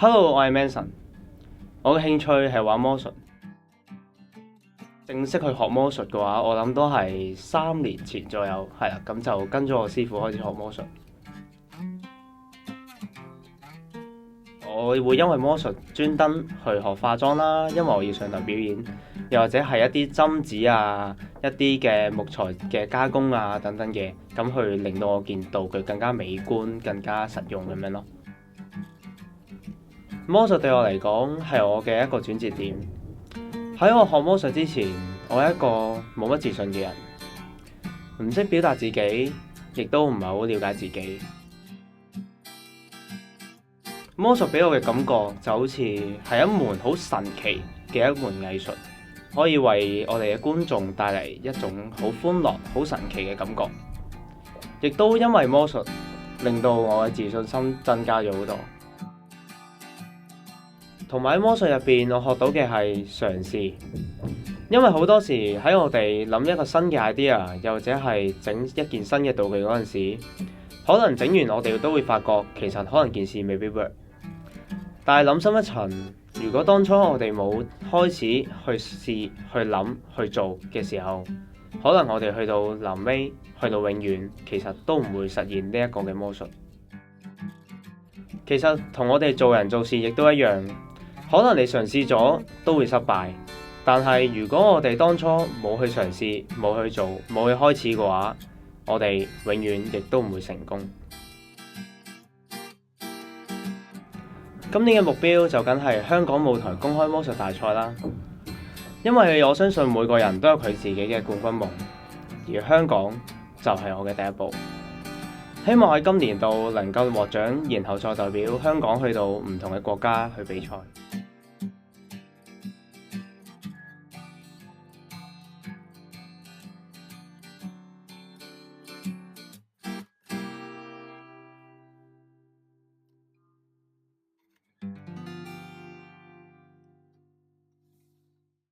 Hello，我係 Manson。我嘅興趣係玩魔術。正式去學魔術嘅話，我諗都係3年前左右，係啦，咁就跟咗我師傅開始學魔術。我會因為魔術專登去學化妝啦，因為我要上台表演，又或者係一啲針子啊、一啲嘅木材嘅加工啊等等嘅，咁去令到我件道具更加美觀、更加實用咁樣咯。魔術對我嚟講係我嘅一個轉折點。喺我學魔術之前，我係一個冇乜自信嘅人，唔識表達自己，亦都唔係好了解自己。魔術俾我嘅感覺就好似係一門好神奇嘅一門藝術，可以為我哋嘅觀眾帶嚟一種好歡樂、好神奇嘅感覺。亦都因為魔術令到我嘅自信心增加咗好多。同埋喺魔術入邊，我學到嘅係嘗試，因為好多時喺我哋諗一個新嘅 idea，又或者係整一件新嘅道具嗰陣時，可能整完我哋都會發覺其實可能件事未必 work。但係諗深一層，如果當初我哋冇開始去試、去諗、去做嘅時候，可能我哋去到臨尾、去到永遠，其實都唔會實現呢一個嘅魔術。其實同我哋做人做事亦都一樣。可能你嘗試咗都會失敗，但係如果我哋當初冇去嘗試、冇去做、冇去開始嘅話，我哋永遠亦都唔會成功。今年嘅目標就梗係香港舞台公開魔術大賽啦，因為我相信每個人都有佢自己嘅冠軍夢，而香港就係我嘅第一步。希望喺今年度能夠獲獎，然後再代表香港去到唔同嘅國家去比賽。